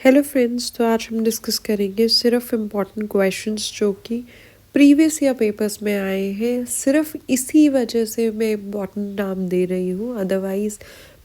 Hello friends, तो आज हम डिस्कस करेंगे सिर्फ इम्पॉर्टेंट क्वेश्चंस जो कि प्रीवियस ईयर पेपर्स में आए हैं। सिर्फ इसी वजह से मैं इम्पॉर्टेंट नाम दे रही हूँ, अदरवाइज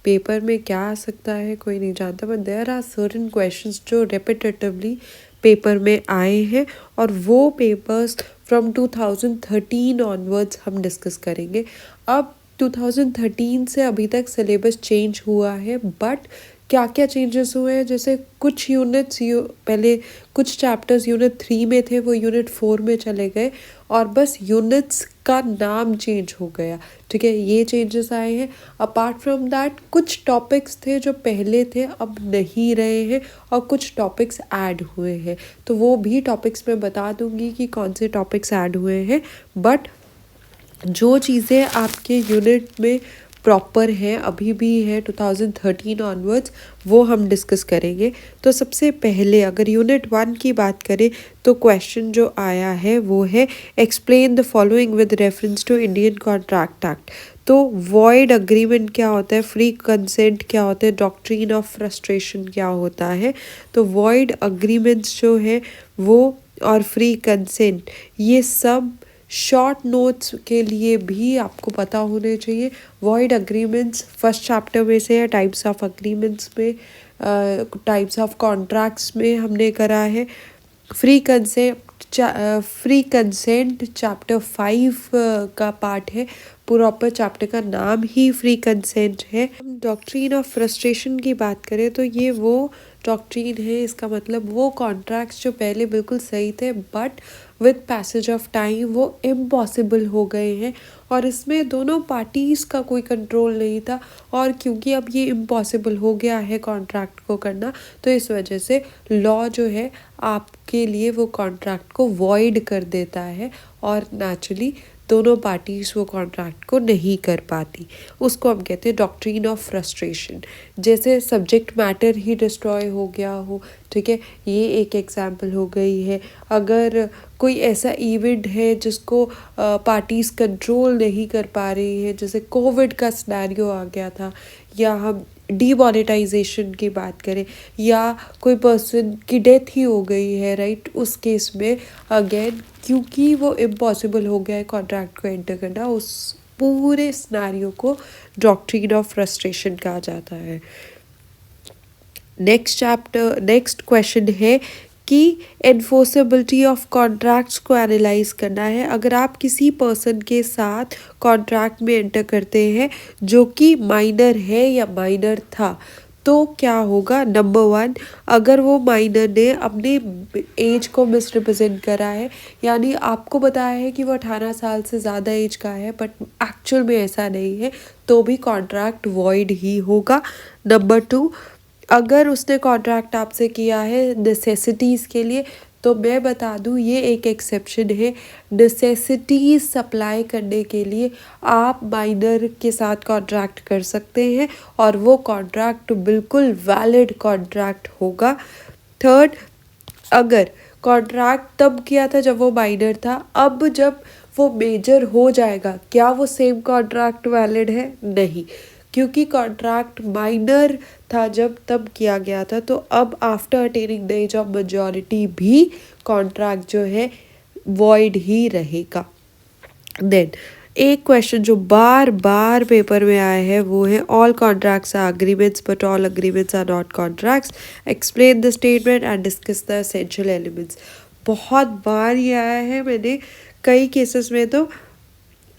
पेपर में क्या आ सकता है कोई नहीं जानता। But there are certain questions जो रेपिटेटिवली पेपर में आए हैं और वो पेपर्स फ्रॉम 2013 ऑनवर्ड्स हम डिस्कस करेंगे। अब 2013 से अभी तक सिलेबस चेंज हुआ है, बट क्या क्या चेंजेस हुए हैं, जैसे कुछ यूनिट्स पहले कुछ चैप्टर्स यूनिट 3 में थे वो यूनिट 4 में चले गए और बस यूनिट्स का नाम चेंज हो गया। ठीक है, ये चेंजेस आए हैं। अपार्ट फ्रॉम दैट कुछ टॉपिक्स थे जो पहले थे अब नहीं रहे हैं और कुछ टॉपिक्स ऐड हुए हैं, तो वो भी टॉपिक्स मैं बता दूंगी कि कौन से टॉपिक्स ऐड हुए हैं। बट जो चीज़ें आपके यूनिट में प्रॉपर हैं अभी भी है 2013 ऑनवर्ड्स, वो हम डिस्कस करेंगे। तो सबसे पहले अगर यूनिट 1 की बात करें तो क्वेश्चन जो आया है वो है explain the following with reference to Indian contract act. तो वॉइड अग्रीमेंट क्या होता है, फ्री कंसेंट क्या होता है, डॉक्ट्रिन ऑफ फ्रस्ट्रेशन क्या होता है। तो वॉइड अग्रीमेंट्स जो है वो और फ्री कंसेंट, ये सब शॉर्ट नोट्स के लिए भी आपको पता होने चाहिए। वॉइड अग्रीमेंट्स फर्स्ट चैप्टर में से है, टाइप्स ऑफ अग्रीमेंट्स में, टाइप्स ऑफ कॉन्ट्रैक्ट्स में हमने करा है। फ्री कंसेंट चैप्टर 5 का पार्ट है, प्रॉपर चैप्टर का नाम ही फ्री कंसेंट है। हम डॉक्ट्रिन ऑफ फ्रस्ट्रेशन की बात करें तो ये वो डॉक्ट्रिन है, इसका मतलब वो कॉन्ट्रैक्ट्स जो पहले बिल्कुल सही थे but with passage of time वो इम्पॉसिबल हो गए हैं और इसमें दोनों पार्टीज़ का कोई कंट्रोल नहीं था। और क्योंकि अब ये इम्पॉसिबल हो गया है कॉन्ट्रैक्ट को करना, तो इस वजह से लॉ जो है आपके लिए वो कॉन्ट्रैक्ट को वॉइड कर देता है और नेचुरली दोनों पार्टीज वो कॉन्ट्रैक्ट को नहीं कर पाती। उसको हम कहते हैं डॉक्ट्रिन ऑफ फ्रस्ट्रेशन, जैसे सब्जेक्ट मैटर ही डिस्ट्रॉय हो गया हो। ठीक है, ये एक एग्जाम्पल हो गई है। अगर कोई ऐसा इवेंट है जिसको पार्टीज़ कंट्रोल नहीं कर पा रही है, जैसे कोविड का सिनेरियो आ गया था, या हम डीमोनेटाइजेशन की बात करें, या कोई पर्सन की डेथ ही हो गई है, राइट, उस केस में अगेन क्योंकि वो इम्पॉसिबल हो गया है कॉन्ट्रैक्ट को एंटर करना, उस पूरे सिनेरियो को डॉक्ट्रिन ऑफ फ्रस्ट्रेशन कहा जाता है। नेक्स्ट क्वेश्चन है कि एनफोर्सेबिलिटी ऑफ कॉन्ट्रैक्ट्स को एनालाइज करना है। अगर आप किसी पर्सन के साथ कॉन्ट्रैक्ट में एंटर करते हैं जो कि माइनर है या माइनर था, तो क्या होगा। नंबर 1, अगर वो माइनर ने अपने एज को मिसरिप्रेजेंट करा है, यानी आपको बताया है कि वो 18 साल से ज़्यादा एज का है बट एक्चुअल में ऐसा नहीं है, तो भी कॉन्ट्रैक्ट वॉइड ही होगा। नंबर 2, अगर उसने कॉन्ट्रैक्ट आपसे किया है नेसेसिटीज़ के लिए, तो मैं बता दूं ये एक एक्सेप्शन है। नेसेसिटीज़ सप्लाई करने के लिए आप माइनर के साथ कॉन्ट्रैक्ट कर सकते हैं और वो कॉन्ट्रैक्ट बिल्कुल वैलिड कॉन्ट्रैक्ट होगा। थर्ड, अगर कॉन्ट्रैक्ट तब किया था जब वो माइनर था, अब जब वो मेजर हो जाएगा, क्या वो सेम कॉन्ट्रैक्ट वैलिड है? नहीं, क्योंकि कॉन्ट्रैक्ट माइनर था जब तब किया गया था, तो अब after attaining the age of majority भी कॉन्ट्रैक्ट जो है वॉइड ही रहेगा। देन एक क्वेश्चन जो बार बार पेपर में आया है वो है all contracts are agreements but all agreements are not contracts, explain the statement and discuss the essential elements. बहुत बार ये आया है, मैंने कई केसेस में तो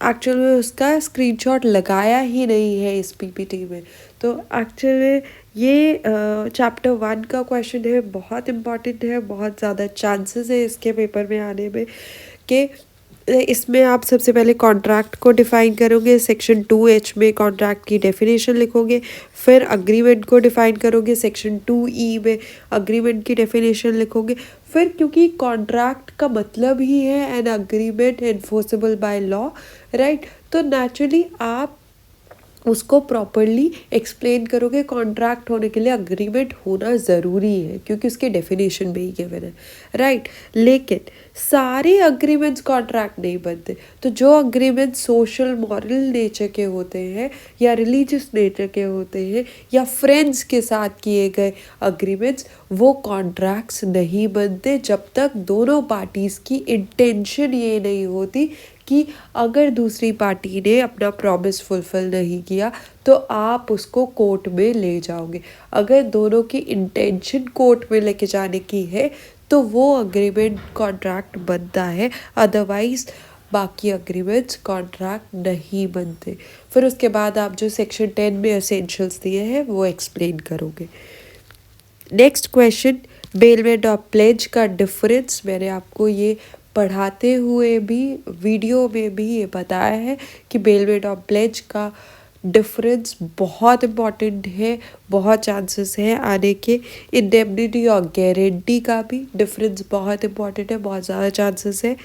एक्चुअल में उसका स्क्रीनशॉट लगाया ही नहीं है इस पीपीटी में। तो एक्चुअल में ये चैप्टर 1 का क्वेश्चन है, बहुत इम्पॉर्टेंट है, बहुत ज़्यादा चांसेस है इसके पेपर में आने में। कि इसमें आप सबसे पहले कॉन्ट्रैक्ट को डिफ़ाइन करोगे, सेक्शन 2H में कॉन्ट्रैक्ट की डेफिनेशन लिखोगे, फिर अग्रीमेंट को डिफ़ाइन करोगे, सेक्शन 2E में अग्रीमेंट की डेफिनेशन लिखोगे, फिर क्योंकि कॉन्ट्रैक्ट का मतलब ही है an agreement enforceable by law, right, तो नेचुरली आप उसको प्रॉपरली एक्सप्लेन करोगे। कॉन्ट्रैक्ट होने के लिए अग्रीमेंट होना ज़रूरी है क्योंकि उसके डेफिनेशन में ही गिवन है, राइट। लेकिन सारे अग्रीमेंट्स कॉन्ट्रैक्ट नहीं बनते। तो जो अग्रीमेंट सोशल मॉरल नेचर के होते हैं या रिलीजियस नेचर के होते हैं या फ्रेंड्स के साथ किए गए अग्रीमेंट्स, वो कॉन्ट्रैक्ट्स नहीं बनते जब तक दोनों पार्टीज़ की इंटेंशन ये नहीं होती कि अगर दूसरी पार्टी ने अपना प्रॉमिस फुलफिल नहीं किया तो आप उसको कोर्ट में ले जाओगे। अगर दोनों की इंटेंशन कोर्ट में लेके जाने की है तो वो अग्रीमेंट कॉन्ट्रैक्ट बनता है, अदरवाइज बाकी अग्रीमेंट्स कॉन्ट्रैक्ट नहीं बनते। फिर उसके बाद आप जो सेक्शन 10 में एसेंशियल्स दिए हैं वो एक्सप्लेन करोगे। नेक्स्ट क्वेश्चन, बेलमेंट और प्लेज का डिफरेंस। मैंने आपको ये पढ़ाते हुए भी वीडियो में भी ये बताया है कि बेलमेंट और प्लेज का डिफरेंस बहुत इम्पॉर्टेंट है, बहुत चांसेस हैं आने के। इंडेमनिटी और गारंटी का भी डिफरेंस बहुत इम्पॉर्टेंट है, बहुत ज़्यादा चांसेस है।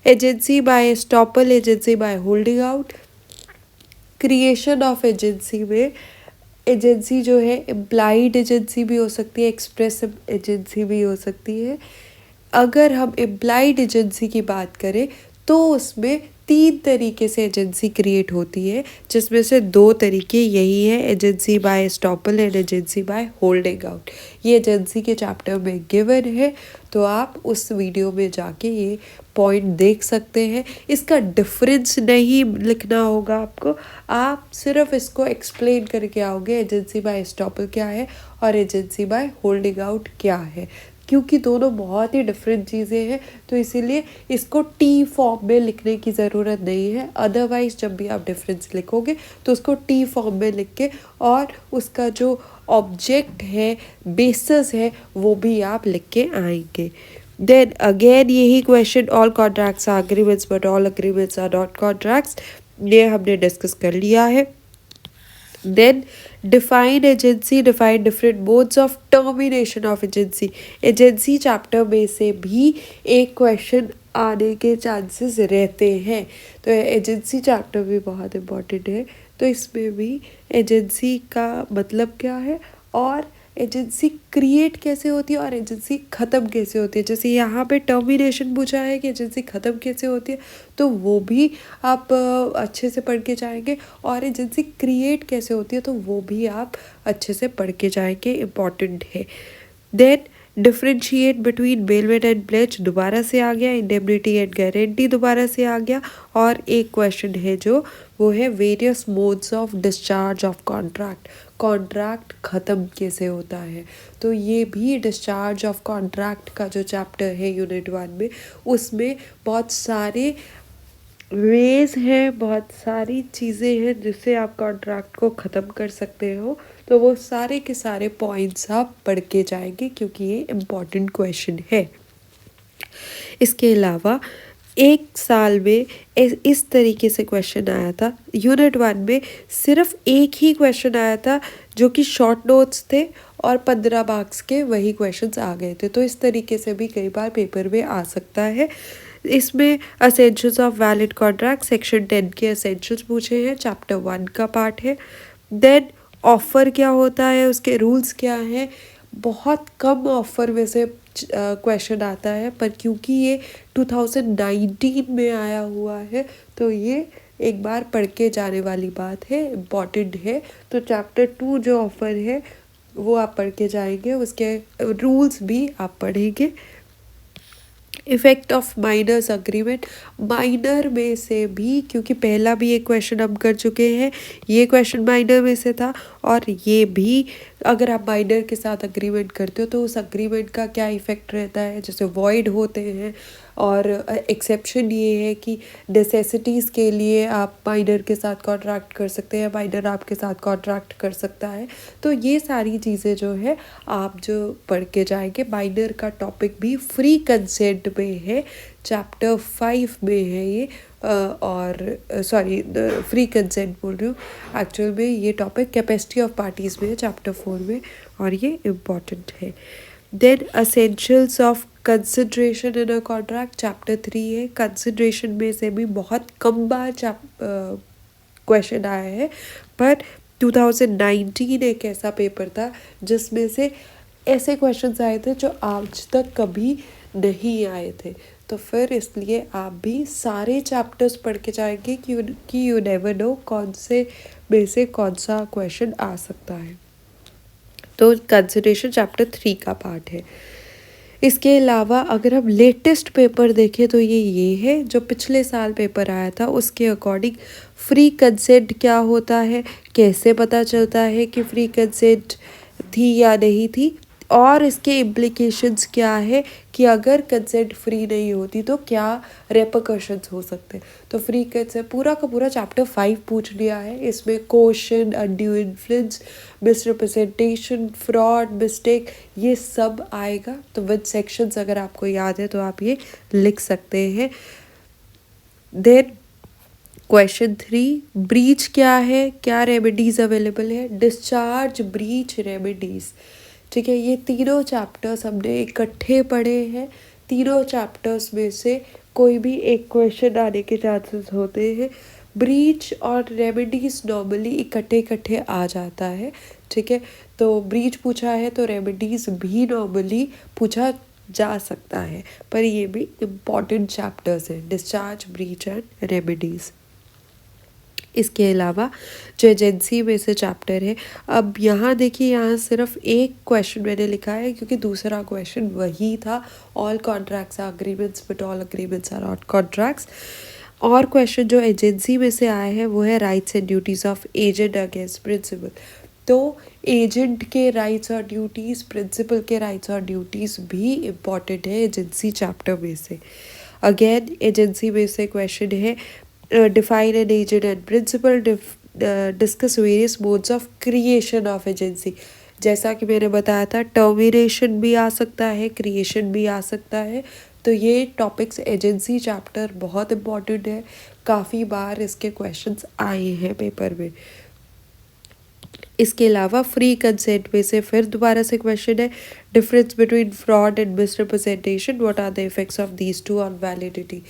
Agency by estoppel, agency by holding out. Creation of agency में एजेंसी जो है इम्प्लाइड एजेंसी भी हो सकती है, एक्सप्रेस एजेंसी भी हो सकती है। अगर हम इम्प्लाइड एजेंसी की बात करें तो उसमें 3 तरीके से एजेंसी क्रिएट होती है, जिसमें से 2 तरीके यही है, agency by estoppel and agency by holding out. ये एजेंसी के चैप्टर में गिवन है, तो आप उस वीडियो में जाके ये पॉइंट देख सकते हैं। इसका डिफरेंस नहीं लिखना होगा आपको, आप सिर्फ इसको एक्सप्लेन करके आओगे एजेंसी बाय एस्टॉपल क्या है और एजेंसी बाय होल्डिंग आउट क्या है, क्योंकि दोनों बहुत ही डिफरेंट चीज़ें हैं। तो इसीलिए इसको टी फॉर्म में लिखने की ज़रूरत नहीं है। अदरवाइज जब भी आप डिफरेंस लिखोगे तो उसको टी फॉर्म में लिख के और उसका जो ऑब्जेक्ट है, बेसिस है, वो भी आप लिख के आएंगे। देन अगेन यही question, all contracts are agreements but all agreements are not contracts, ये हमने डिस्कस कर लिया है। Then define agency, define different modes of termination of agency. Agency chapter में से भी एक क्वेश्चन आने के चांसेस रहते हैं, तो एजेंसी चैप्टर भी बहुत इम्पोर्टेंट है। तो इसमें भी एजेंसी का मतलब क्या है और एजेंसी क्रिएट कैसे होती है और एजेंसी ख़त्म कैसे होती है। जैसे यहाँ पे टर्मिनेशन पूछा है कि एजेंसी ख़त्म कैसे होती है, तो वो भी आप अच्छे से पढ़ के जाएंगे, और एजेंसी क्रिएट कैसे होती है तो वो भी आप अच्छे से पढ़ के जाएंगे, इम्पॉर्टेंट है। Then differentiate between bailment and pledge दोबारा से आ गया, इंडेमनिटी एंड गारंटी दोबारा से आ गया, और एक क्वेश्चन है जो वो है various modes of discharge of contract. Contract ख़त्म कैसे होता है, तो ये भी डिस्चार्ज ऑफ कॉन्ट्रैक्ट का जो चैप्टर है यूनिट 1 में, उसमें बहुत सारे वेज हैं, बहुत सारी चीज़ें हैं जिससे आप कॉन्ट्रैक्ट को ख़त्म कर सकते हो। तो वो सारे के सारे पॉइंट्स आप पढ़ के जाएंगे क्योंकि ये इम्पॉर्टेंट क्वेश्चन है। इसके अलावा एक साल में इस तरीके से क्वेश्चन आया था, यूनिट 1 में सिर्फ एक ही क्वेश्चन आया था जो कि शॉर्ट नोट्स थे और 15 मार्क्स के वही क्वेश्चंस आ गए थे। तो इस तरीके से भी कई बार पेपर में आ सकता है। इसमें essentials of valid contract section 10 के असेंशियल्स पूछे हैं, चैप्टर 1 का पार्ट है। देन ऑफ़र क्या होता है, उसके रूल्स क्या हैं। बहुत कम ऑफ़र में से क्वेश्चन आता है, पर क्योंकि ये 2019 में आया हुआ है तो ये एक बार पढ़ के जाने वाली बात है, इम्पॉर्टेंट है। तो चैप्टर 2 जो ऑफ़र है वो आप पढ़ के जाएंगे, उसके रूल्स भी आप पढ़ेंगे। Effect of minor's agreement, minor में से भी, क्योंकि पहला भी एक क्वेश्चन हम कर चुके हैं, ये क्वेश्चन माइनर में से था, और ये भी अगर आप माइनर के साथ अग्रीमेंट करते हो तो उस अग्रीमेंट का क्या इफ़ेक्ट रहता है, जैसे वॉइड होते हैं। और एक्सेप्शन ये है कि नेसेसिटीज़ के लिए आप माइनर के साथ कॉन्ट्रैक्ट कर सकते हैं, माइनर आपके साथ कॉन्ट्रैक्ट कर सकता है। तो ये सारी चीज़ें जो है आप जो पढ़ के जाएंगे। माइनर का टॉपिक भी फ्री कंसेंट में है, चैप्टर 5 में है ये, और सॉरी फ्री कंसेंट बोल रही हूँ, एक्चुअल में ये टॉपिक कैपेसिटी ऑफ पार्टीज़ में है, चैप्टर 4 में, और ये इम्पॉर्टेंट है। Then essentials of consideration in a contract, chapter 3 है। कंसिड्रेशन में से भी बहुत कम बार क्वेश्चन आया है, पर 2019 एक ऐसा पेपर था जिसमें से ऐसे क्वेश्चंस आए थे जो आज तक कभी नहीं आए थे। तो फिर इसलिए आप भी सारे चैप्टर्स पढ़ के जाएंगे कि यू नेवर नो कौन से में से कौन सा क्वेश्चन आ सकता है। तो कंसिडरेशन चैप्टर 3 का पार्ट है। इसके अलावा अगर हम लेटेस्ट पेपर देखें तो ये है जो पिछले साल पेपर आया था, उसके अकॉर्डिंग फ्री कंसेंट क्या होता है, कैसे पता चलता है कि फ्री कंसेंट थी या नहीं थी, और इसके इम्प्लीकेशंस क्या है कि अगर कंसेंट फ्री नहीं होती तो क्या रेपरकशंस हो सकते हैं। तो फ्री कंसेंट पूरा का पूरा चैप्टर 5 पूछ लिया है। इसमें question, undue influence, misrepresentation, fraud, mistake, ये सब आएगा। तो विद सेक्शंस अगर आपको याद है तो आप ये लिख सकते हैं। देन क्वेश्चन 3, ब्रीच क्या है, क्या रेमेडीज अवेलेबल है, डिस्चार्ज, ब्रीच, रेमेडीज। ठीक है, ये तीनों चैप्टर्स हमने इकट्ठे पढ़े हैं। तीनों चैप्टर्स में से कोई भी एक क्वेश्चन आने के चांसेस होते हैं। ब्रीच और रेमेडीज नॉर्मली इकट्ठे इकट्ठे आ जाता है। ठीक है, तो ब्रीच पूछा है तो रेमेडीज भी नॉर्मली पूछा जा सकता है, पर ये भी इम्पॉर्टेंट चैप्टर्स हैं, डिस्चार्ज, ब्रीच एंड रेमेडीज। इसके अलावा जो एजेंसी में से चैप्टर है, अब यहाँ देखिए, यहाँ सिर्फ एक क्वेश्चन मैंने लिखा है क्योंकि दूसरा क्वेश्चन वही था, all contracts are agreements but all agreements are not contracts. और क्वेश्चन जो एजेंसी में से आया है वो है rights and duties of agent against principal. तो एजेंट के राइट्स और ड्यूटीज़, प्रिंसिपल के राइट्स और ड्यूटीज़ भी इम्पॉर्टेंट है एजेंसी चैप्टर में से। अगेन एजेंसी में से क्वेश्चन है define an agent and principal, discuss various modes of creation of agency। जैसा कि मैंने बताया था, टर्मिनेशन भी आ सकता है, क्रिएशन भी आ सकता है। तो ये टॉपिक्स एजेंसी चैप्टर बहुत इम्पॉर्टेंट है, काफ़ी बार इसके क्वेश्चंस आए हैं पेपर में। इसके अलावा फ्री कंसेंट में से फिर दोबारा से क्वेश्चन है, difference between fraud and misrepresentation, what are the effects of these two on validity.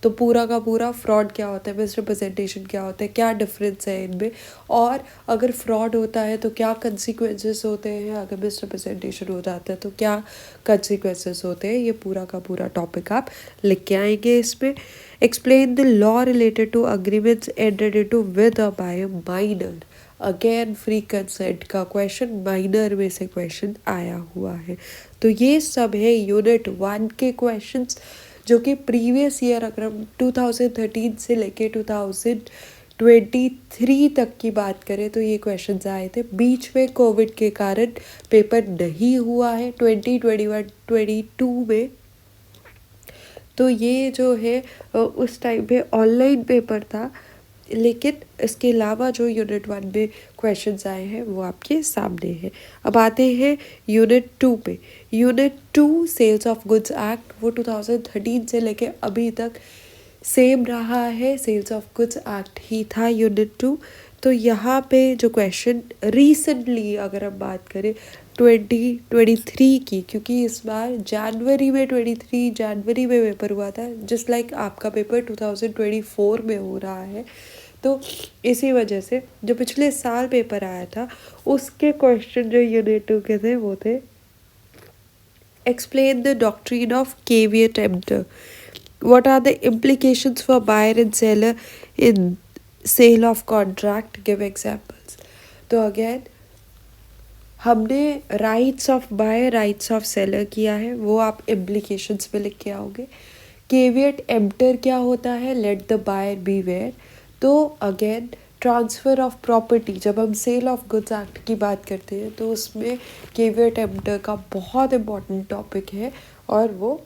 तो पूरा का पूरा फ्रॉड क्या होता है, मिसरिप्रेजेंटेशन क्या होता है, क्या डिफरेंस है इनमें, और अगर फ्रॉड होता है तो क्या कंसिक्वेंसेस होते हैं, अगर मिसरिप्रेजेंटेशन हो जाता है तो क्या कंसिक्वेंसेस होते हैं। ये पूरा का पूरा टॉपिक आप लिख के आएंगे इसमें। Explain the law related to agreements entered into with or by a minor. Again free consent का क्वेश्चन माइनर में से क्वेश्चन आया हुआ है। तो ये सब है यूनिट 1 के क्वेश्चंस, जो कि प्रीवियस ईयर अगर हम 2013 से लेके 2023 तक की बात करें तो ये क्वेश्चंस आए थे। बीच में कोविड के कारण पेपर नहीं हुआ है 2021-22 में। तो ये जो है उस टाइम पे ऑनलाइन पेपर था, लेकिन इसके अलावा जो यूनिट 1 में क्वेश्चंस आए हैं वो आपके सामने हैं। अब आते हैं यूनिट 2 पे। Unit 2 sales of goods act, वो 2013 से लेके अभी तक सेम रहा है, सेल्स ऑफ गुड्स एक्ट ही था यूनिट 2। तो यहाँ पे जो क्वेश्चन रिसेंटली अगर हम बात करें 2023 की, क्योंकि इस बार जनवरी में पेपर हुआ था, जस्ट लाइक आपका पेपर 2024 में हो रहा है। तो इसी वजह से जो पिछले साल पेपर आया था उसके क्वेश्चन जो यूनिट 2 के थे वो थे, explain the doctrine of caveat emptor, what are the implications for buyer and seller in sale of contract, give examples। तो अगेन हमने rights of buyer, rights of seller किया है, वो आप इम्प्लीकेशंस पे लिख के आओगे। केवियट एम्प्टर क्या होता है, let the buyer beware. तो अगेन ट्रांसफ़र ऑफ प्रॉपर्टी, जब हम सेल ऑफ गुड्स एक्ट की बात करते हैं तो उसमें केवियट एम्प्टर का बहुत इम्पॉर्टेंट टॉपिक है, और वो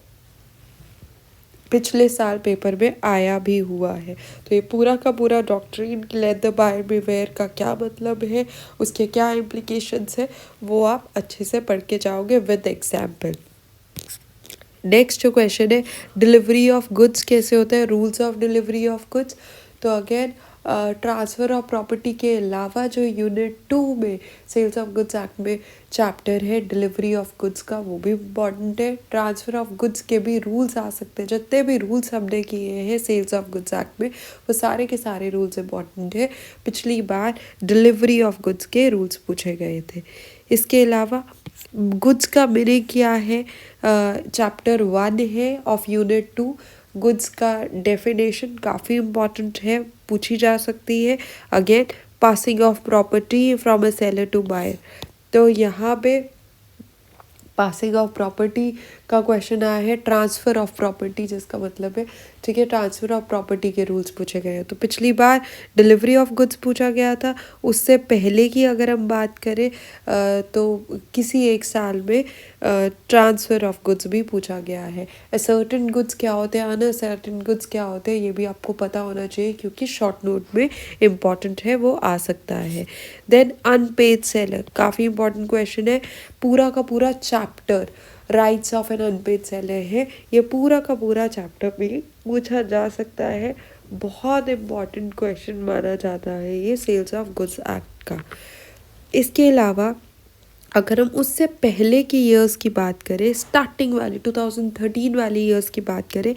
पिछले साल पेपर में आया भी हुआ है। तो ये पूरा का पूरा doctrine let the buyer beware का क्या मतलब है, उसके क्या इम्प्लीकेशंस है, वो आप अच्छे से पढ़ के जाओगे विद एग्जाम्पल। नेक्स्ट जो क्वेश्चन है, डिलीवरी ऑफ गुड्स कैसे होता है, rules of delivery of goods. तो अगेन ट्रांसफ़र ऑफ प्रॉपर्टी के अलावा जो यूनिट 2 में सेल्स ऑफ गुड्स एक्ट में चैप्टर है डिलीवरी ऑफ गुड्स का, वो भी इम्पॉर्टेंट है। ट्रांसफ़र ऑफ गुड्स के भी रूल्स आ सकते हैं, जितने भी रूल्स हमने किए हैं सेल्स ऑफ गुड्स एक्ट में वो सारे के सारे रूल्स इम्पॉर्टेंट है। पिछली बार डिलीवरी ऑफ गुड्स के रूल्स पूछे गए थे। इसके अलावा गुड्स का मीनिंग क्या है, चैप्टर 1 है ऑफ यूनिट 2। गुड्स का डेफिनेशन काफ़ी इम्पॉर्टेंट है, पूछी जा सकती है। Again passing of property from a seller to buyer, तो यहाँ पे पासिंग ऑफ प्रॉपर्टी का क्वेश्चन आया है, ट्रांसफ़र ऑफ प्रॉपर्टी जिसका मतलब है, ठीक है, ट्रांसफ़र ऑफ प्रॉपर्टी के रूल्स पूछे गए हैं। तो पिछली बार डिलीवरी ऑफ गुड्स पूछा गया था, उससे पहले की अगर हम बात करें तो किसी एक साल में ट्रांसफ़र ऑफ गुड्स भी पूछा गया है। असर्टेन गुड्स क्या होते हैं, अनअसर्टेन गुड्स क्या होते हैं, ये भी आपको पता होना चाहिए क्योंकि शॉर्ट नोट में इम्पॉर्टेंट है, वो आ सकता है। देन अनपेड सेलर, काफ़ी इंपॉर्टेंट क्वेश्चन है। पूरा का पूरा chapter rights of an unpaid seller है, ये पूरा का पूरा चैप्टर भी पूछा जा सकता है। बहुत इम्पॉर्टेंट क्वेश्चन माना जाता है ये सेल्स ऑफ गुड्स एक्ट का। इसके अलावा अगर हम उससे पहले की ईयर्स की बात करें, स्टार्टिंग वाली 2013 वाली ईयर्स की बात करें,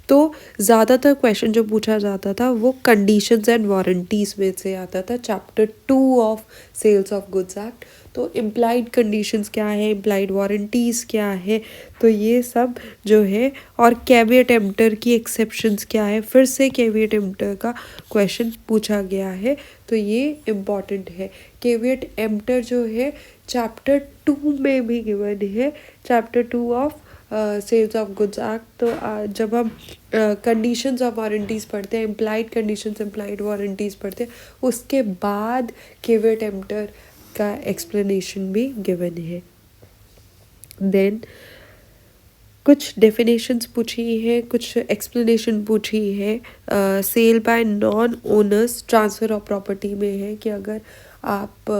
तो ज़्यादातर क्वेश्चन जो पूछा जाता था वो कंडीशंस एंड वारंटीज़ में से आता था, chapter 2 of sales of goods act. तो इम्प्लाइड कंडीशंस क्या है, इम्प्लाइड वारंटीज़ क्या है, तो ये सब जो है, और कैविएट एम्प्टर की एक्सेप्शंस क्या है, फिर से कैविएट एम्प्टर का क्वेश्चन पूछा गया है, तो ये इम्पॉर्टेंट है। कैविएट एम्प्टर जो है चैप्टर 2 में भी गिवन है, chapter 2 of sales of goods act. तो जब हम कंडीशंस ऑफ वारंटीज़ पढ़ते हैं, इम्प्लाइड कंडीशंस इम्प्लाइड वारंटीज़ पढ़ते हैं, उसके बाद कैविएट एम्प्टर का एक्सप्लेनेशन भी गिवन है। देन कुछ डेफिनेशंस पूछी है, कुछ एक्सप्लेनेशन पूछी है। Sale by non owners transfer of property में है कि अगर आप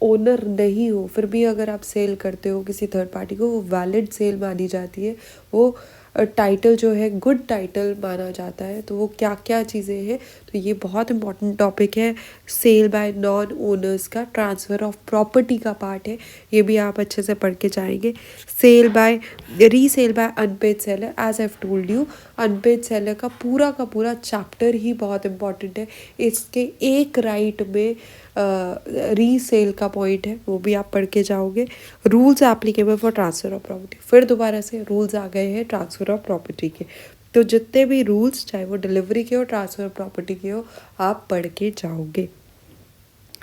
ओनर नहीं हो फिर भी अगर आप सेल करते हो किसी थर्ड पार्टी को, वो वैलिड सेल मानी जाती है, वो टाइटल जो है गुड टाइटल माना जाता है। तो वो क्या क्या चीज़ें हैं, तो ये बहुत इंपॉर्टेंट टॉपिक है। सेल बाय नॉन ओनर्स का ट्रांसफ़र ऑफ प्रॉपर्टी का पार्ट है, ये भी आप अच्छे से पढ़ के जाएंगे। Sale by resale by unpaid seller, as I told you, unpaid seller का पूरा चैप्टर ही बहुत इंपॉर्टेंट है। इसके एक राइट में रीसेल का पॉइंट है, वो भी आप पढ़ के जाओगे। Rules applicable for transfer of property, फिर दोबारा से रूल्स आ गए हैं ट्रांसफ़र ऑफ प्रॉपर्टी के, तो जितने भी रूल्स चाहे वो डिलीवरी के हो ट्रांसफ़र ऑफ प्रॉपर्टी के हो, आप पढ़ के जाओगे।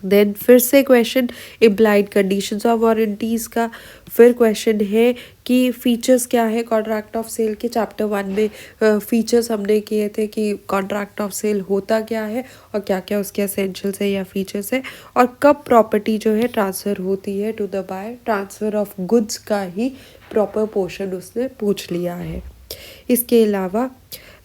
देन फिर से question implied conditions of warranties का, फिर क्वेश्चन है कि फ़ीचर्स क्या है कॉन्ट्रैक्ट ऑफ सेल के। चैप्टर 1 में फ़ीचर्स हमने किए थे कि कॉन्ट्रैक्ट ऑफ सेल होता क्या है और क्या क्या उसके एसेंशियल्स है या फीचर्स है, और कब प्रॉपर्टी जो है ट्रांसफ़र होती है to the buyer. Transfer of goods का ही प्रॉपर पोर्शन उसने पूछ लिया है। इसके अलावा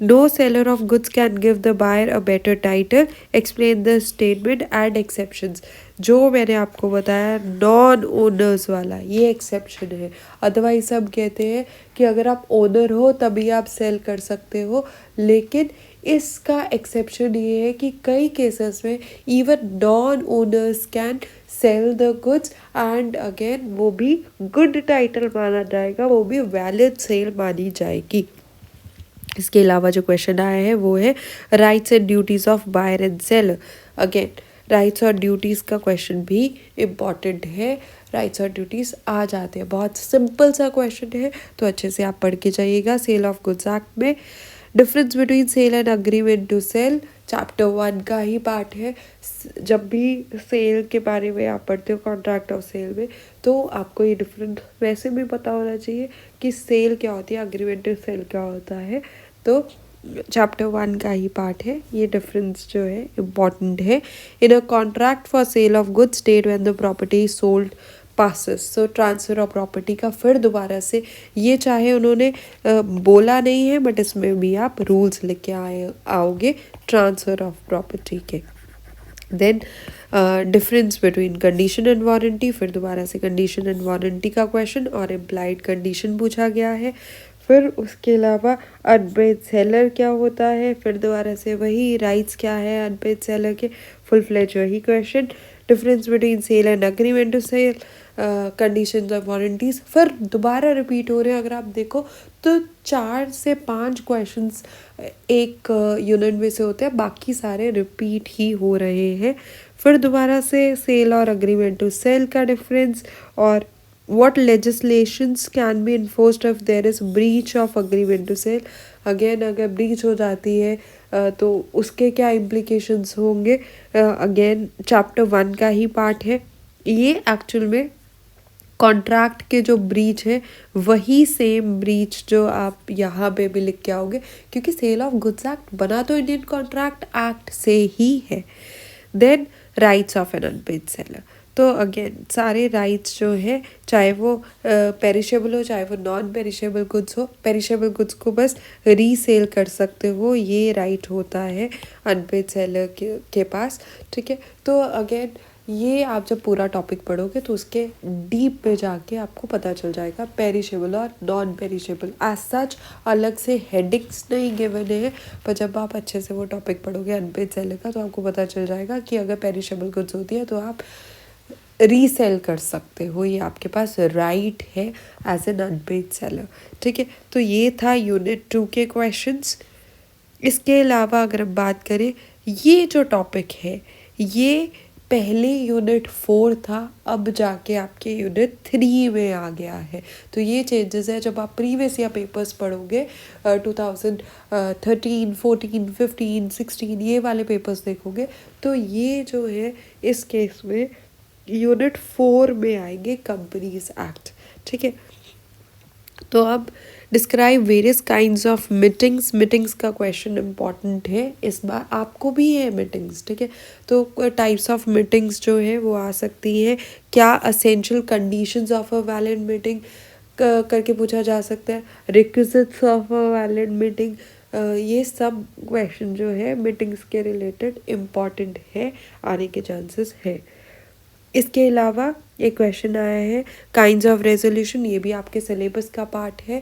no seller of goods can give the buyer a better title, explain the statement and exceptions. जो मैंने आपको बताया नॉन ओनर्स वाला, ये एक्सेप्शन है। अदरवाइज सब कहते हैं कि अगर आप ओनर हो तभी आप सेल कर सकते हो, लेकिन इसका एक्सेप्शन ये है कि कई केसेस में even non owners can sell the goods and again वो भी गुड टाइटल माना जाएगा, वो भी वैलिड सेल मानी जाएगी। इसके अलावा जो क्वेश्चन आया है वो है rights and duties of buyer and seller. Again rights और ड्यूटीज़ का क्वेश्चन भी इम्पॉर्टेंट है, राइट्स और ड्यूटीज़ आ जाते हैं। बहुत सिंपल सा क्वेश्चन है, तो अच्छे से आप पढ़ के जाइएगा। सेल ऑफ गुड्स एक्ट में difference between sale and agreement to sale, chapter 1 का ही पार्ट है। जब भी सेल के बारे में आप पढ़ते हो कॉन्ट्रैक्ट ऑफ सेल में, तो आपको ये डिफरेंस वैसे भी पता होना चाहिए कि सेल क्या होती है, अग्रीमेंट टू सेल क्या होता है। तो चैप्टर 1 का ही पार्ट है, ये डिफरेंस जो है इम्पॉर्टेंट है। In a contract for sale of goods state when the property sold passes, so transfer of property का फिर दोबारा से, ये चाहे उन्होंने बोला नहीं है बट इसमें भी आप रूल्स लिख के आओगे ट्रांसफ़र ऑफ प्रॉपर्टी के। Then difference between condition and warranty, फिर दोबारा से कंडीशन एंड वारंटी का क्वेश्चन और इम्प्लाइड कंडीशन पूछा गया है। फिर उसके अलावा अनपेड सेलर क्या होता है, फिर दोबारा से वही राइट्स क्या है अनपेड सेलर के, फुल फ्लेज वही question, difference between sale and agreement to sale, conditions of warranties, फिर दोबारा रिपीट हो रहे हैं। अगर आप देखो तो 4 से 5 क्वेश्चंस एक यूनिट में से होते हैं, बाकी सारे रिपीट ही हो रहे हैं। फिर दोबारा से सेल और अग्रीमेंट टू सेल का डिफरेंस, और what legislations can be enforced if there is breach of agreement to sell। Again अगर ब्रीच हो जाती है तो उसके क्या इम्प्लीकेशंस होंगे, अगेन चैप्टर 1 का ही पार्ट है ये। एक्चुअल में कॉन्ट्रैक्ट के जो ब्रीच है वही सेम ब्रीच जो आप यहाँ पे भी लिख के आओगे, क्योंकि सेल ऑफ गुड्स एक्ट बना तो इंडियन कॉन्ट्रैक्ट एक्ट से ही है। Then rights of an unpaid seller, तो अगेन सारे राइट्स जो है चाहे वो पेरिशेबल हो चाहे वो नॉन पेरिशेबल गुड्स हो, पेरिशेबल गुड्स को बस रीसेल कर सकते हो, ये राइट होता है अनपेड सेलर के पास। ठीक है, तो अगेन ये आप जब पूरा टॉपिक पढ़ोगे तो उसके डीप पे जाके आपको पता चल जाएगा पेरिशेबल और नॉन पेरिशेबल। एज सच अलग से हेडिंग्स नहीं गिवन है, पर जब आप अच्छे से वो टॉपिक पढ़ोगे अनपेड सेलर का तो आपको पता चल जाएगा कि अगर पेरिशेबल गुड्स होती है तो आप रीसेल कर सकते हो, ये आपके पास राइट है एज एन अनपेड सेलर। ठीक है, तो ये था यूनिट 2 के क्वेश्चंस। इसके अलावा अगर हम बात करें, ये जो टॉपिक है ये पहले यूनिट 4 था, अब जाके आपके यूनिट 3 में आ गया है। तो ये चेंजेस है, जब आप प्रीवियस ईयर पेपर्स पढ़ोगे 2013, 14, 15, 16 ये वाले पेपर्स देखोगे तो ये जो है इस केस में यूनिट 4 में आएंगे कंपनीज एक्ट। ठीक है, तो अब describe various kinds of meetings, meetings का क्वेश्चन इंपॉर्टेंट है इस बार, आपको भी है मीटिंग्स। ठीक है, तो टाइप्स ऑफ मीटिंग्स जो है वो आ सकती हैं, क्या essential conditions of a valid meeting करके पूछा जा सकता है, requisites of a valid meeting, ये सब क्वेश्चन जो है मीटिंग्स के रिलेटेड इम्पॉर्टेंट है, आने के चांसेस है। इसके अलावा एक क्वेश्चन आया है काइंड्स ऑफ रेजोल्यूशन, ये भी आपके सिलेबस का पार्ट है।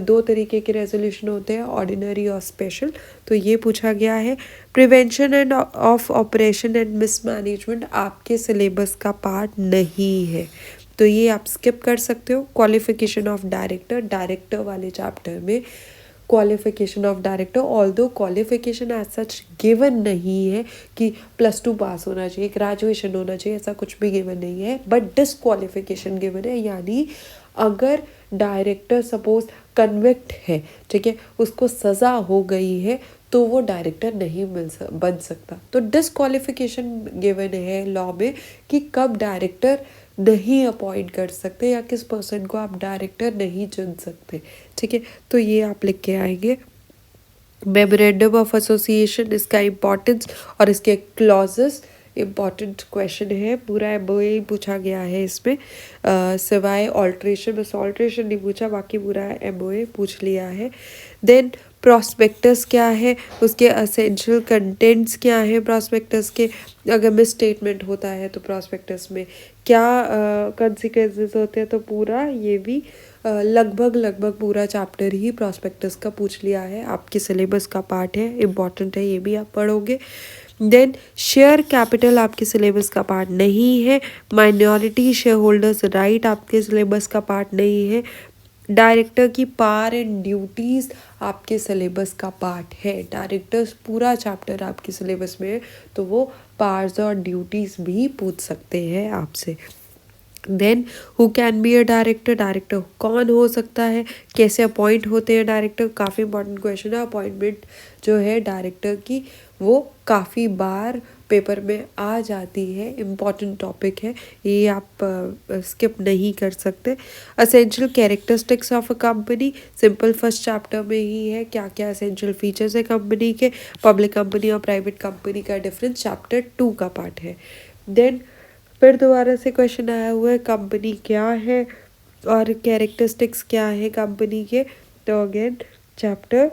2 तरीके के रेजोल्यूशन होते हैं, ऑर्डिनरी और स्पेशल, तो ये पूछा गया है। Prevention and of operation and mismanagement आपके सिलेबस का पार्ट नहीं है, तो ये आप स्किप कर सकते हो। क्वालिफिकेशन ऑफ डायरेक्टर, डायरेक्टर वाले चैप्टर में qualification of director, although qualification as such given नहीं है कि +2 पास होना चाहिए, ग्रेजुएशन होना चाहिए, ऐसा कुछ भी गिवन नहीं है, बट डिसक्वालिफिकेशन गिवन है। यानी अगर डायरेक्टर सपोज कन्विक्ट है, ठीक है, उसको सज़ा हो गई है तो वो डायरेक्टर नहीं बन सकता। तो डिसक्वालिफिकेशन गिवन है लॉ में कि कब डायरेक्टर नहीं अपॉइंट कर सकते या किस पर्सन को आप डायरेक्टर नहीं चुन सकते। ठीक है, तो ये आप लिख के आएंगे। मेमोरेंडम ऑफ एसोसिएशन, इसका इम्पोर्टेंस और इसके क्लॉजेस इम्पॉर्टेंट क्वेश्चन है, पूरा एमओए ही पूछा गया है इसमें, सिवाय ऑल्ट्रेशन, बस ऑल्ट्रेशन नहीं पूछा, बाकी पूरा एमओए पूछ लिया है। देन प्रॉस्पेक्टस क्या है, उसके असेंशियल कंटेंट्स क्या है प्रॉस्पेक्टस के, अगर मिस स्टेटमेंट होता है तो प्रॉस्पेक्टस में क्या कंसिक्वेंसेस होते हैं, तो पूरा ये भी लगभग पूरा चैप्टर ही प्रॉस्पेक्टस का पूछ लिया है, आपके सिलेबस का पार्ट है, इम्पॉर्टेंट है, ये भी आप पढ़ोगे। देन शेयर कैपिटल आपके सिलेबस का पार्ट नहीं है। माइनॉरिटी शेयर होल्डर्स राइट आपके सिलेबस का पार्ट नहीं है। डायरेक्टर की पावर एंड ड्यूटीज़ आपके सिलेबस का पार्ट है, डायरेक्टर्स पूरा चैप्टर आपके सिलेबस में है, तो वो पावर्स और ड्यूटीज़ भी पूछ सकते हैं आपसे। Then who can be a director, director कौन हो सकता है, कैसे अपॉइंट होते हैं डायरेक्टर, काफ़ी इंपॉर्टेंट क्वेश्चन है। अपॉइंटमेंट जो है डायरेक्टर की वो काफ़ी बार पेपर में आ जाती है, इम्पॉर्टेंट टॉपिक है, ये आप स्किप नहीं कर सकते। Essential characteristics of a company, simple first chapter में ही है, क्या क्या असेंशियल फीचर्स है कंपनी के, पब्लिक कंपनी और प्राइवेट कंपनी का डिफरेंस चैप्टर 2 का पार्ट है। देन फिर दोबारा से क्वेश्चन आया हुआ है कंपनी क्या है और कैरेक्टरिस्टिक्स क्या है कंपनी के, तो अगेन चैप्टर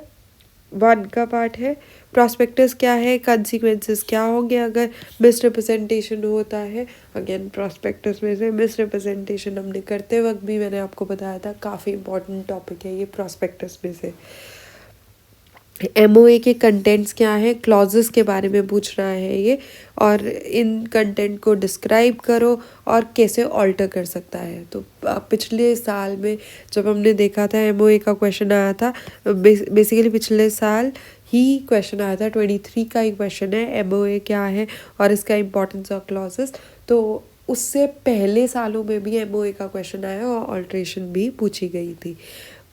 1 का पार्ट है। प्रॉस्पेक्टस क्या है, कंसिक्वेंसेस क्या होंगे अगर मिसरिप्रेजेंटेशन होता है। अगेन प्रॉस्पेक्टस में से मिसरिप्रेजेंटेशन हमने करते वक्त भी मैंने आपको बताया था, काफ़ी इंपॉर्टेंट टॉपिक है ये प्रॉस्पेक्टस में से। एमओए के कंटेंट्स क्या है, क्लॉजेस के बारे में पूछ रहा है ये, और इन कंटेंट को डिस्क्राइब करो और कैसे ऑल्टर कर सकता है। तो पिछले साल में जब हमने देखा था एमओए का क्वेश्चन आया था, बेसिकली पिछले साल ही क्वेश्चन आया था, 23 का ही क्वेश्चन है एमओए क्या है और इसका इम्पोर्टेंस ऑफ क्लॉजेस। तो उससे पहले सालों में भी एमओए का क्वेश्चन आया और ऑल्ट्रेशन भी पूछी गई थी।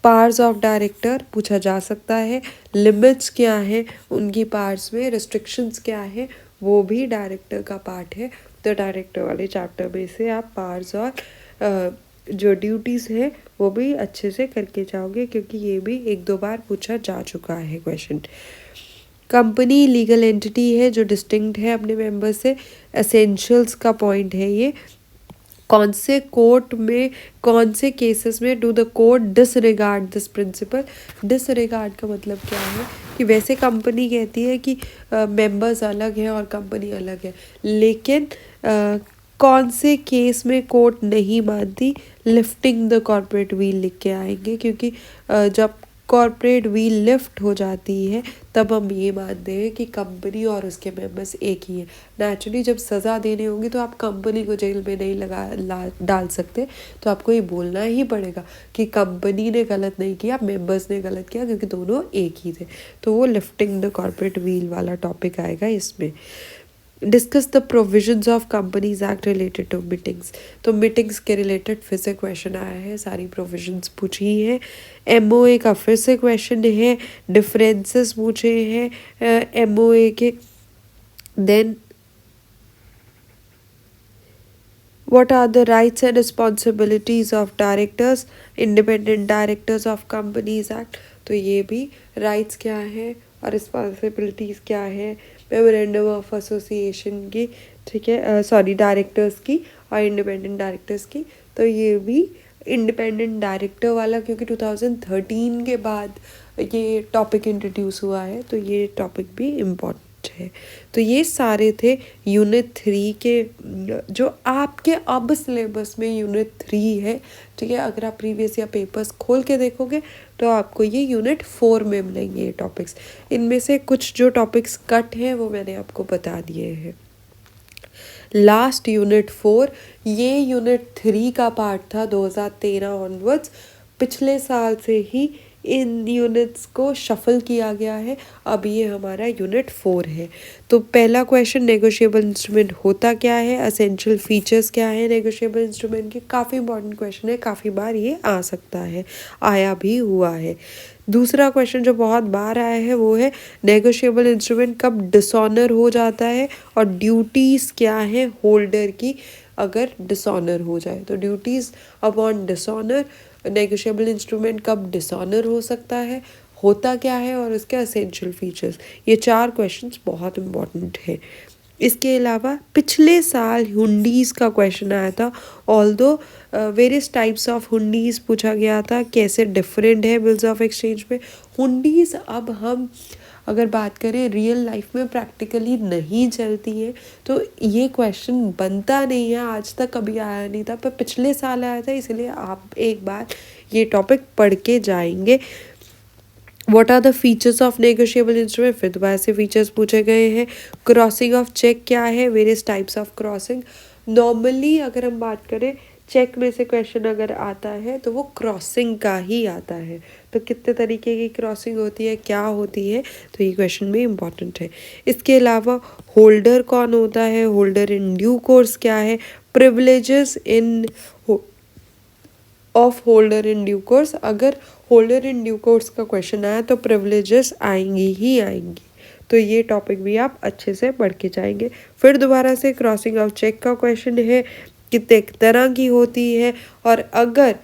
पार्ट्स ऑफ डायरेक्टर पूछा जा सकता है, लिमिट्स क्या है उनकी पार्ट्स में, रिस्ट्रिक्शंस क्या है वो भी डायरेक्टर का पार्ट है। तो डायरेक्टर वाले चैप्टर में से आप पार्ट्स और जो ड्यूटीज़ है वो भी अच्छे से करके जाओगे, क्योंकि ये भी 1-2 बार पूछा जा चुका है क्वेश्चन। कंपनी लीगल एंटिटी है जो डिस्टिंक्ट है अपने मेंबर से, एसेंशियल्स का पॉइंट है ये। कौन से कोर्ट में, कौन से केसेस में do the court disregard this principle. Disregard का मतलब क्या है कि वैसे कंपनी कहती है कि मेंबर्स अलग हैं और कंपनी अलग है, लेकिन कौन से केस में कोर्ट नहीं मानती, लिफ्टिंग द कॉर्पोरेट व्हील लिख के आएंगे, क्योंकि जब कॉर्पोरेट व्हील लिफ्ट हो जाती है तब हम ये मानते हैं कि कंपनी और उसके मेंबर्स एक ही हैं। नेचुरली जब सज़ा देनी होगी तो आप कंपनी को जेल में नहीं डाल सकते, तो आपको ये बोलना ही पड़ेगा कि कंपनी ने गलत नहीं किया, मेंबर्स ने गलत किया, क्योंकि दोनों एक ही थे। तो वो लिफ्टिंग द कॉर्पोरेट व्हील वाला टॉपिक आएगा इसमें। Discuss the provisions of companies act related to meetings. तो मीटिंग्स के रिलेटेड फिर से क्वेश्चन आया है, सारी प्रोविजंस पूछी है। एमओए का फिर से क्वेश्चन है, डिफरेंसेस पूछे हैं एमओए के। Then what are the rights and responsibilities of directors, independent directors of companies act। तो ये भी राइट्स क्या है और रिस्पॉन्सिबिलिटीज़ क्या है मेमोरेंडम ऑफ एसोसिएशन की, ठीक है, सॉरी डायरेक्टर्स की और इंडिपेंडेंट डायरेक्टर्स की। तो ये भी इंडिपेंडेंट डायरेक्टर वाला, क्योंकि 2013 के बाद ये टॉपिक इंट्रोड्यूस हुआ है, तो ये टॉपिक भी इम्पोर्टेंट है। तो ये सारे थे यूनिट 3 के, जो आपके अब सिलेबस में यूनिट 3 है, ठीक है। अगर आप प्रीवियस या पेपर्स खोल के देखोगे तो आपको ये यूनिट 4 में मिलेंगे ये टॉपिक्स। इनमें से कुछ जो टॉपिक्स कट हैं वो मैंने आपको बता दिए हैं। लास्ट यूनिट 4, ये यूनिट 3 का पार्ट था 2013 ऑनवर्ड्स। पिछले साल से ही इन यूनिट्स को शफल किया गया है, अब ये हमारा यूनिट 4 है। तो पहला क्वेश्चन, नेगोशिएबल इंस्ट्रूमेंट होता क्या है, असेंशियल फीचर्स क्या है नेगोशिएबल इंस्ट्रूमेंट के। काफ़ी इंपॉर्टेंट क्वेश्चन है, काफ़ी बार ये आ सकता है, आया भी हुआ है। दूसरा क्वेश्चन जो बहुत बार आया है वो है नेगोशिएबल इंस्ट्रूमेंट कब डिसऑनर हो जाता है और ड्यूटीज़ क्या है होल्डर की अगर डिसऑनर हो जाए। तो duties upon dishonour, negotiable instrument कब डिसऑनर हो सकता है, होता क्या है और उसके एसेंशियल फीचर्स। ये 4 क्वेश्चंस बहुत इंपॉर्टेंट है। इसके अलावा पिछले साल हुंडीज़ का क्वेश्चन आया था, ऑल्दो वेरियस टाइप्स ऑफ हुंडीज़ पूछा गया था, कैसे डिफरेंट है बिल्स ऑफ एक्सचेंज में हुंडीज़। अब हम अगर बात करें रियल लाइफ में प्रैक्टिकली नहीं चलती है, तो ये क्वेश्चन बनता नहीं है, आज तक कभी आया नहीं था, पर पिछले साल आया था, इसलिए आप एक बार ये टॉपिक पढ़ के जाएंगे। What are the features of negotiable instrument, फिर दोबारा से फीचर्स पूछे गए हैं। क्रॉसिंग ऑफ चेक क्या है, various types of crossing. Normally अगर हम बात करें चेक में से क्वेश्चन अगर आता है तो वो क्रॉसिंग का ही आता है, तो कितने तरीके की क्रॉसिंग होती है, क्या होती है, तो ये क्वेश्चन भी इम्पॉर्टेंट है। इसके अलावा होल्डर कौन होता है, होल्डर इन ड्यू कोर्स क्या है, privileges in of holder in due course. अगर होल्डर इन ड्यू कोर्स का क्वेश्चन आया तो प्रिविलेजेस आएंगी ही आएंगी, तो ये टॉपिक भी आप अच्छे से पढ़ के जाएंगे। फिर दोबारा से क्रॉसिंग ऑफ चेक का क्वेश्चन है, कितने तरह की होती है और अगर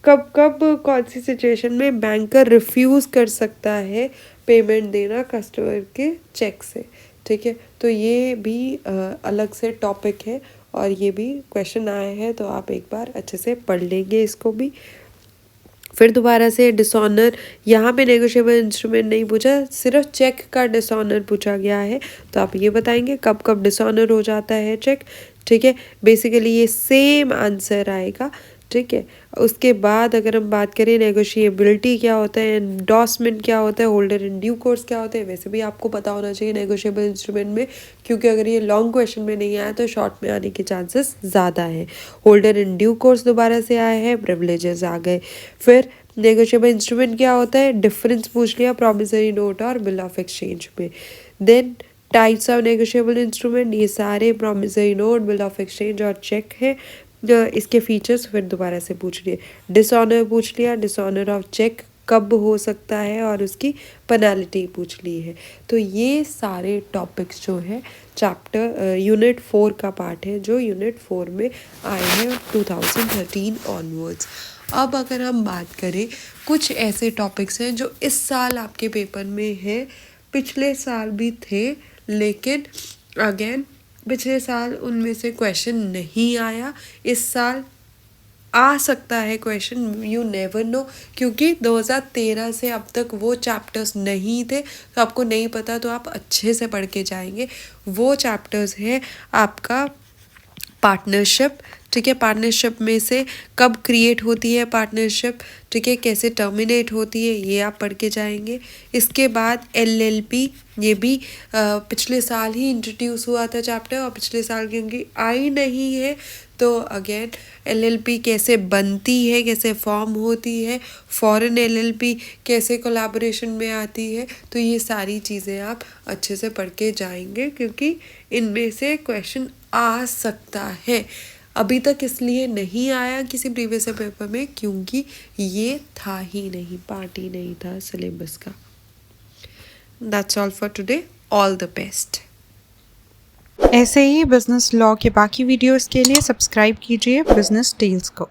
कब कब कौन सी सिचुएशन में बैंकर रिफ्यूज़ कर सकता है पेमेंट देना कस्टमर के चेक से, ठीक है। तो ये भी अलग से टॉपिक है और ये भी क्वेश्चन आए हैं, तो आप एक बार अच्छे से पढ़ लेंगे इसको भी। फिर दोबारा से डिसऑनर, यहाँ पे नेगोशिएबल इंस्ट्रूमेंट नहीं पूछा, सिर्फ चेक का डिसऑनर पूछा गया है। तो आप ये बताएंगे कब कब डिसऑनर हो जाता है चेक। ठीक है, बेसिकली ये सेम आंसर आएगा। ठीक है, उसके बाद अगर हम बात करें नेगोशिएबिलिटी क्या होता है, एंडोर्समेंट क्या होता है, होल्डर इन ड्यू कोर्स क्या होता है, वैसे भी आपको पता होना चाहिए नेगोशिएबल इंस्ट्रूमेंट में, क्योंकि अगर ये लॉन्ग क्वेश्चन में नहीं आया तो शॉर्ट में आने के चांसेस ज़्यादा हैं। होल्डर इन ड्यू कोर्स दोबारा से आया है, प्रिविलेजेस आ गए। फिर नेगोशिएबल इंस्ट्रूमेंट क्या होता है, डिफरेंस पूछ लिया प्रॉमिसरी नोट और बिल ऑफ एक्सचेंज में। Then types of negotiable instrument, ये सारे promissory note, bill of exchange और चेक है। इसके फीचर्स फिर दोबारा से पूछ लिए। डिसऑनर पूछ लिया, डिसऑनर ऑफ चेक कब हो सकता है और उसकी पेनल्टी पूछ ली है। तो ये सारे टॉपिक्स जो है चैप्टर यूनिट 4 का पार्ट है, जो यूनिट 4 में आए हैं 2013 ऑनवर्ड्स। अब अगर हम बात करें, कुछ ऐसे टॉपिक्स हैं जो इस साल आपके पेपर में है, पिछले साल भी थे, लेकिन अगेन पिछले साल उनमें से क्वेश्चन नहीं आया, इस साल आ सकता है क्वेश्चन, यू नेवर नो, क्योंकि 2013 से अब तक वो चैप्टर्स नहीं थे, तो आपको नहीं पता, तो आप अच्छे से पढ़ के जाएंगे। वो चैप्टर्स है आपका पार्टनरशिप। ठीक है, पार्टनरशिप में से कब क्रिएट होती है पार्टनरशिप, ठीक है, कैसे टर्मिनेट होती है, ये आप पढ़ के जाएंगे। इसके बाद एलएलपी, ये भी पिछले साल ही इंट्रोड्यूस हुआ था चैप्टर, और पिछले साल क्योंकि आई नहीं है, तो अगेन एलएलपी कैसे बनती है, कैसे फॉर्म होती है, फॉरेन एलएलपी कैसे कोलैबोरेशन में आती है, तो ये सारी चीज़ें आप अच्छे से पढ़ के जाएंगे, क्योंकि इनमें से क्वेश्चन आ सकता है। अभी तक इसलिए नहीं आया किसी प्रीवियस पेपर में, क्योंकि ये था ही नहीं, पार्ट ही नहीं था सिलेबस का। That's all for today, all the best. ऐसे ही बिजनेस लॉ के बाकी वीडियोस के लिए सब्सक्राइब कीजिए बिजनेस टेल्स को।